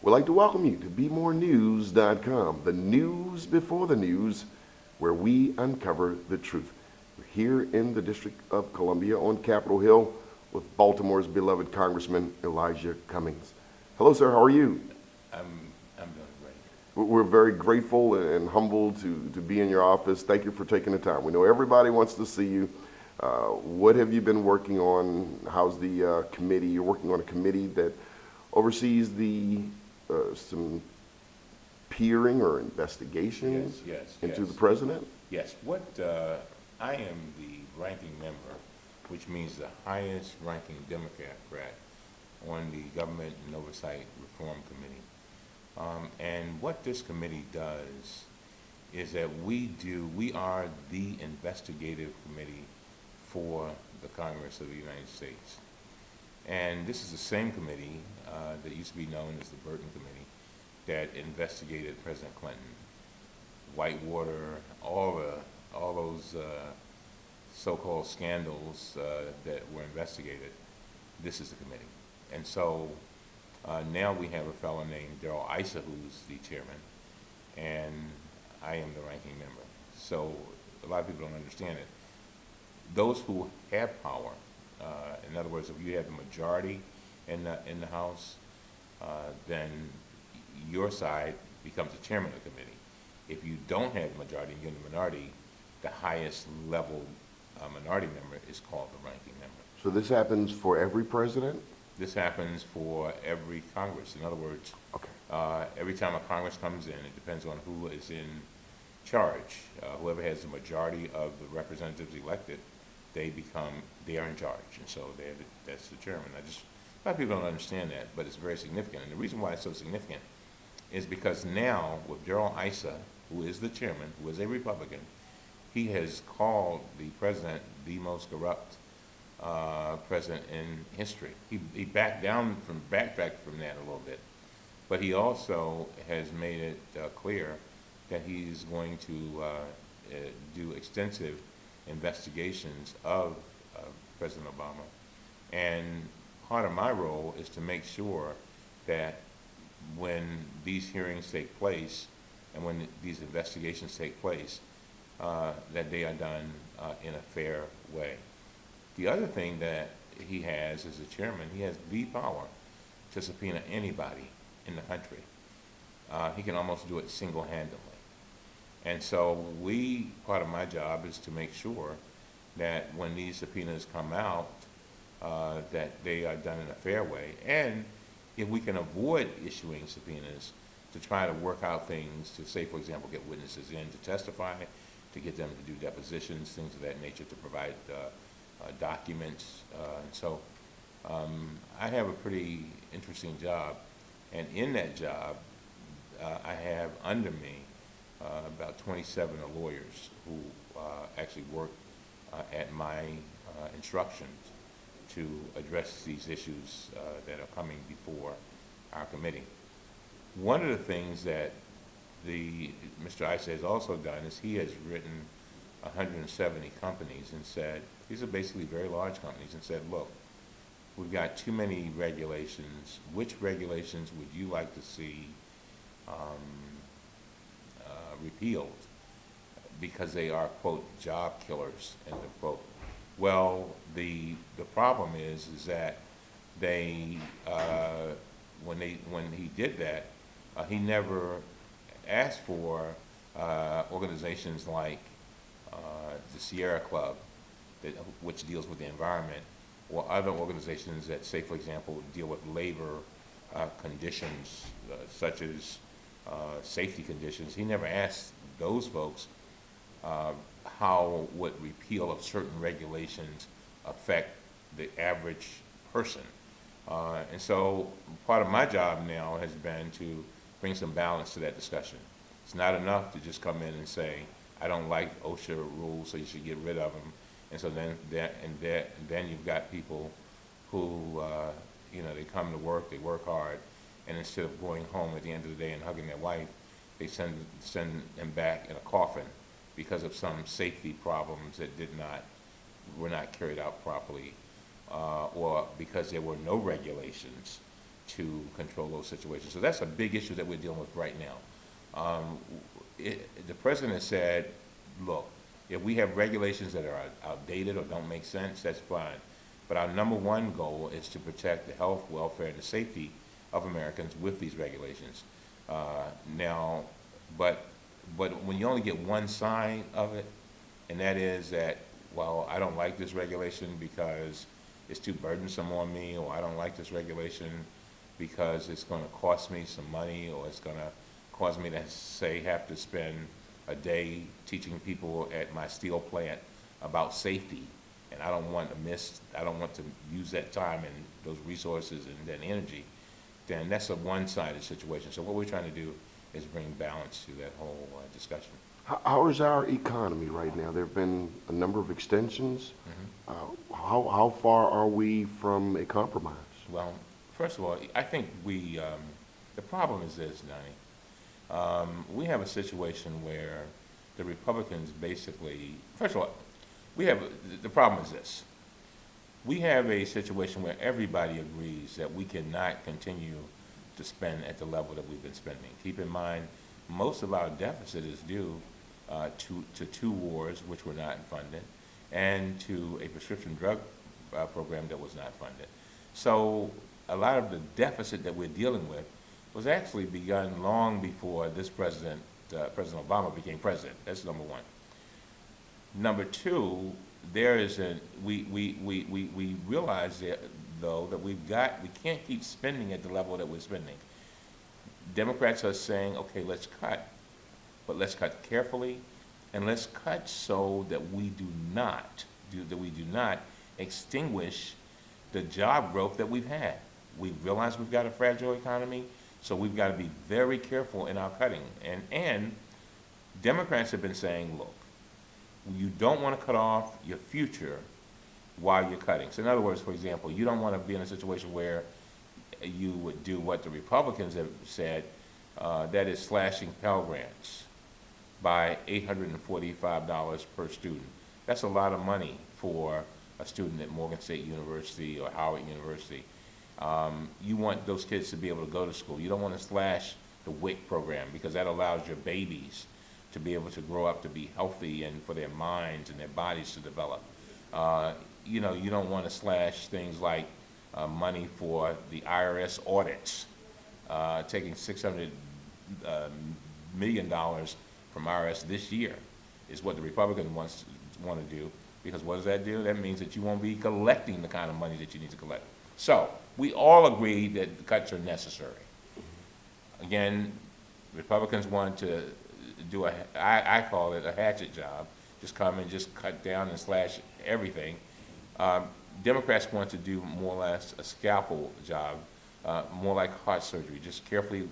We'd like to welcome you to BeMoreNews.com, the news before the news, where we uncover the truth. We're here in the District of Columbia on Capitol Hill with Baltimore's beloved Congressman Elijah Cummings. Hello, sir. How are you? I'm doing great. We're very grateful and humbled to be in your office. Thank you for taking the time. We know everybody wants to see you. What have you been working on? How's the committee? You're working on a committee that oversees some peering or investigations into the president? Yes. I am the ranking member, which means the highest ranking Democrat on the Government and Oversight Reform Committee. And what this committee does is that we are the investigative committee for the Congress of the United States. And this is the same committee that used to be known as the Burton Committee that investigated President Clinton, Whitewater, all those so-called scandals that were investigated. This is the committee. And so now we have a fellow named Darrell Issa, who's the chairman, and I am the ranking member. So a lot of people don't understand it. Those who have power, in other words, if you have the majority in the House, then your side becomes the chairman of the committee. If you don't have the majority and you're in the minority, the highest level minority member is called the ranking member. So this happens for every president? This happens for every Congress. In other words, every time a Congress comes in, it depends on who is in charge. Whoever has the majority of the representatives elected, they are in charge, and so that's the chairman. A lot of people don't understand that, but it's very significant. And the reason why it's so significant is because now, with Darrell Issa, who is the chairman, who is a Republican, he has called the president the most corrupt president in history. He backtracked from that a little bit, but he also has made it clear that he's going to do extensive investigations of President Obama. And part of my role is to make sure that when these hearings take place and when these investigations take place, that they are done in a fair way. The other thing that he has as the chairman, he has the power to subpoena anybody in the country. He can almost do it single-handedly. And so part of my job is to make sure that when these subpoenas come out, that they are done in a fair way. And if we can avoid issuing subpoenas, to try to work out things, to say, for example, get witnesses in to testify, to get them to do depositions, things of that nature, to provide documents. And so I have a pretty interesting job. And in that job, I have under me about 27 lawyers who actually work at my instructions to address these issues that are coming before our committee. One of the things that Mr. Issa has also done is he has written 170 companies and said, these are basically very large companies, and said, look, we've got too many regulations. Which regulations would you like to see repealed because they are, quote, job killers, end of quote. Well, the problem is that they when he did that, he never asked for organizations like the Sierra Club, which deals with the environment, or other organizations that, say, for example, deal with labor conditions, such as safety conditions. He never asked those folks how would repeal of certain regulations affect the average person. And so part of my job now has been to bring some balance to that discussion. It's not enough to just come in and say, I don't like OSHA rules, so you should get rid of them. And so then you've got people who, they come to work, they work hard, and instead of going home at the end of the day and hugging their wife, they send them back in a coffin because of some safety problems that were not carried out properly, or because there were no regulations to control those situations. So that's a big issue that we're dealing with right now. The president has said, look, if we have regulations that are outdated or don't make sense, that's fine. But our number one goal is to protect the health, welfare, and the safety of Americans with these regulations. Now, but when you only get one side of it, and that is that, well, I don't like this regulation because it's too burdensome on me, or I don't like this regulation because it's going to cost me some money, or it's going to cause me to, say, have to spend a day teaching people at my steel plant about safety, and I don't want to use that time and those resources and that energy, then that's a one-sided situation. So what we're trying to do is bring balance to that whole discussion. How is our economy right now? There have been a number of extensions. How far are we from a compromise? Well, first of all, I think the problem is this, Donnie. We have a situation where the Republicans basically, first of all, the problem is this. We have a situation where everybody agrees that we cannot continue to spend at the level that we've been spending. Keep in mind, most of our deficit is due to two wars, which were not funded, and to a prescription drug program that was not funded. So a lot of the deficit that we're dealing with was actually begun long before this President President Obama became president. That's number one. Number two, we realize that, though, that we can't keep spending at the level that we're spending. Democrats are saying, okay, let's cut, but let's cut carefully, and let's cut so that we do not extinguish the job growth that we've had. We realize we've got a fragile economy, so we've got to be very careful in our cutting. And Democrats have been saying, look, you don't want to cut off your future while you're cutting. So in other words, for example, you don't want to be in a situation where you would do what the Republicans have said, that is slashing Pell Grants by $845 per student. That's a lot of money for a student at Morgan State University or Howard University. You want those kids to be able to go to school. You don't want to slash the WIC program, because that allows your babies to be able to grow up to be healthy and for their minds and their bodies to develop. You know, you don't want to slash things like money for the IRS audits, taking $600 million from IRS this year is what the Republicans want to do, because what does that do? That means that you won't be collecting the kind of money that you need to collect. So we all agree that the cuts are necessary. Again, Republicans want to do I call it a hatchet job, just come and just cut down and slash everything. Democrats want to do more or less a scalpel job, more like heart surgery, just carefully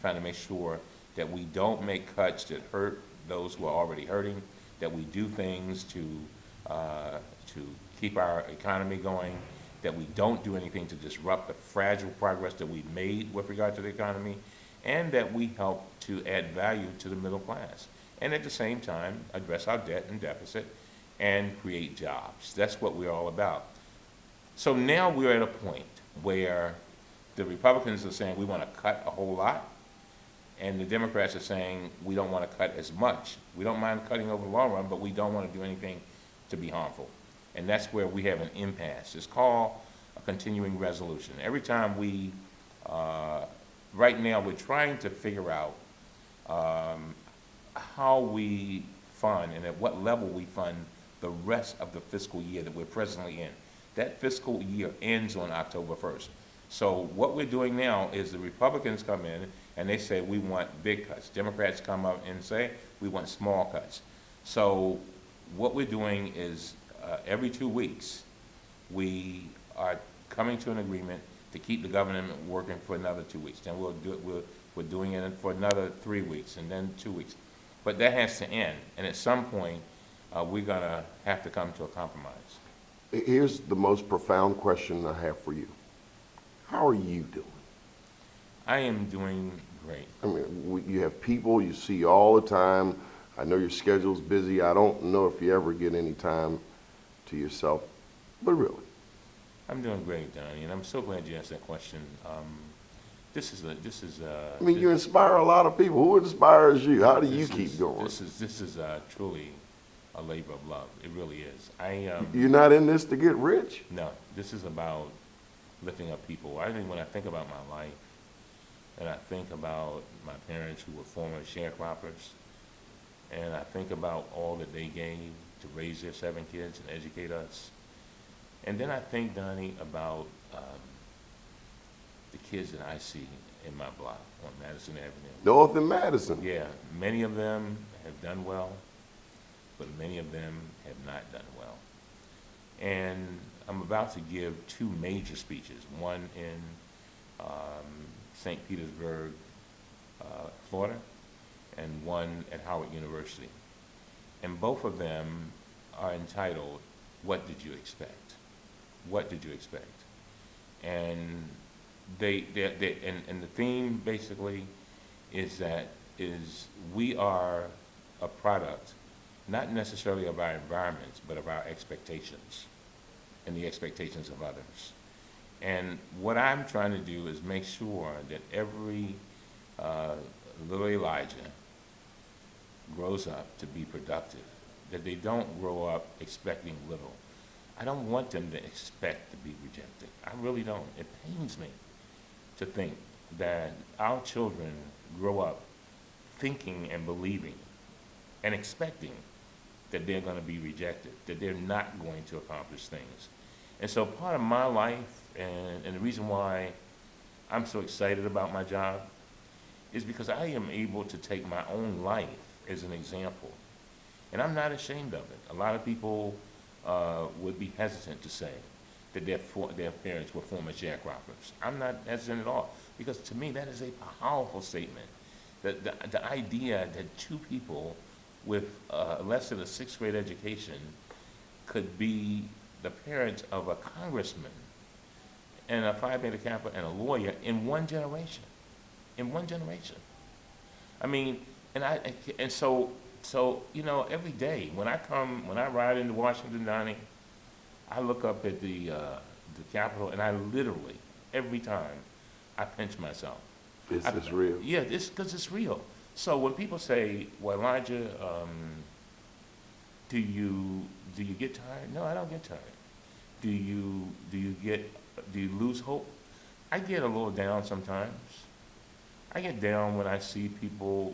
trying to make sure that we don't make cuts that hurt those who are already hurting, that we do things to keep our economy going, that we don't do anything to disrupt the fragile progress that we've made with regard to the economy, and that we help to add value to the middle class, and at the same time address our debt and deficit and create jobs. That's what we're all about. So now we're at a point where the Republicans are saying we want to cut a whole lot, and the Democrats are saying we don't want to cut as much. We don't mind cutting over the long run, but we don't want to do anything to be harmful. And that's where we have an impasse. It's called a continuing resolution. Every time we, right now we're trying to figure out how we fund and at what level we fund the rest of the fiscal year that we're presently in. That fiscal year ends on October 1st. So what we're doing now is the Republicans come in and they say we want big cuts. Democrats come up and say we want small cuts. So what we're doing is every 2 weeks we are coming to an agreement to keep the government working for another 2 weeks. Then we'll do it, we're doing it for another 3 weeks and then 2 weeks. But that has to end, and at some point we're gonna have to come to a compromise. Here's the most profound question I have for you. How are you doing? I am doing great. I mean, you have people you see all the time. I know your schedule's busy. I don't know if you ever get any time to yourself, but really. I'm doing great, Donnie, and I'm so glad you asked that question. I mean, you inspire a lot of people. Who inspires you? How do you keep going? This is truly a labor of love. It really is. You're not in this to get rich? No, this is about lifting up people. I think when I think about my life, and I think about my parents who were former sharecroppers, and I think about all that they gave to raise their 7 kids and educate us, and then I think, Donnie, about the kids that I see in my block on Madison Avenue. North and Madison. Yeah, many of them have done well, but many of them have not done well. And I'm about to give 2 major speeches, one in St. Petersburg, Florida, and one at Howard University. And both of them are entitled, "What Did You Expect?" What did you expect? And and the theme basically is we are a product, not necessarily of our environments, but of our expectations and the expectations of others. And what I'm trying to do is make sure that every little Elijah grows up to be productive, that they don't grow up expecting little. I don't want them to expect to be rejected. I really don't. It pains me to think that our children grow up thinking and believing and expecting that they're going to be rejected, that they're not going to accomplish things. And so part of my life and the reason why I'm so excited about my job is because I am able to take my own life as an example. And I'm not ashamed of it. A lot of people would be hesitant to say that their parents were former sharecroppers. I'm not hesitant at all, because to me that is a powerful statement. The idea that 2 people with less than a 6th grade education could be the parents of a congressman and a Phi Beta Kappa and a lawyer in one generation. In one generation. I mean, and so you know, every day when I ride into Washington, Donnie, I look up at the Capitol, and I literally every time I pinch myself. It's real. Yeah, it's because it's real. So when people say, "Well, Elijah, do you get tired?" No, I don't get tired. Do you lose hope? I get a little down sometimes. I get down when I see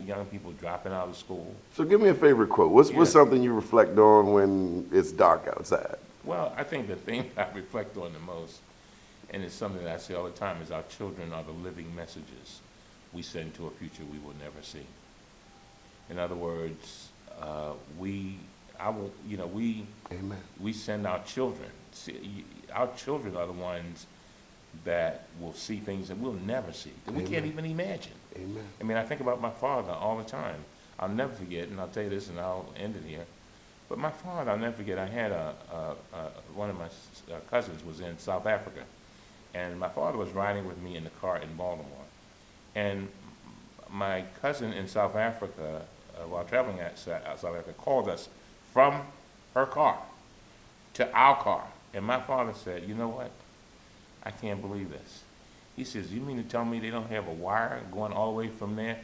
young people dropping out of school. So give me a favorite quote. What's something you reflect on when it's dark outside? Well, I think the thing I reflect on the most, and it's something that I say all the time, is our children are the living messages we send to a future we will never see. In other words, Amen. We send our children. Our children are the ones that will see things that we'll never see, that we can't even imagine. Amen. I mean, I think about my father all the time. I'll never forget, and I'll tell you this, and I'll end it here. But my father, I'll never forget. I had one of my cousins was in South Africa, and my father was riding with me in the car in Baltimore. And my cousin in South Africa, while traveling at South Africa, called us from her car to our car. And my father said, "You know what? I can't believe this." He says, "You mean to tell me they don't have a wire going all the way from there?"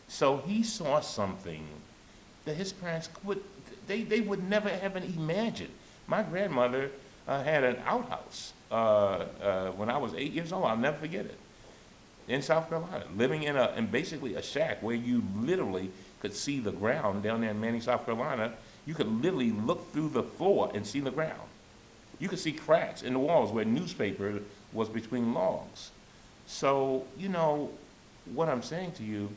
So he saw something that his parents they would never have imagined. My grandmother had an outhouse when I was 8 years old. I'll never forget it. In South Carolina, living in basically a shack where you literally could see the ground down there in Manning, South Carolina. You could literally look through the floor and see the ground. You could see cracks in the walls where newspaper was between logs. So, you know, what I'm saying to you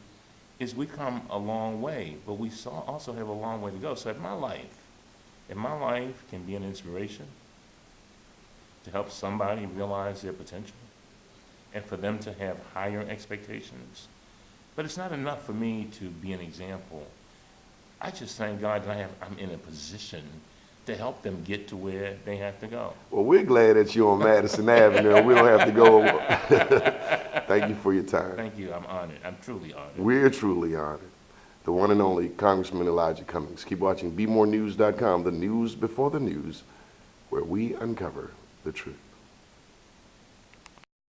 is we come a long way, but we also have a long way to go. So if my life can be an inspiration to help somebody realize their potential and for them to have higher expectations, but it's not enough for me to be an example. I just thank God that I'm in a position to help them get to where they have to go. Well, we're glad that you're on Madison Avenue and we don't have to go. Thank you for your time. Thank you. I'm honored. I'm truly honored. We're truly honored. The one and only Congressman Elijah Cummings. Keep watching BeMoreNews.com, the news before the news, where we uncover the truth.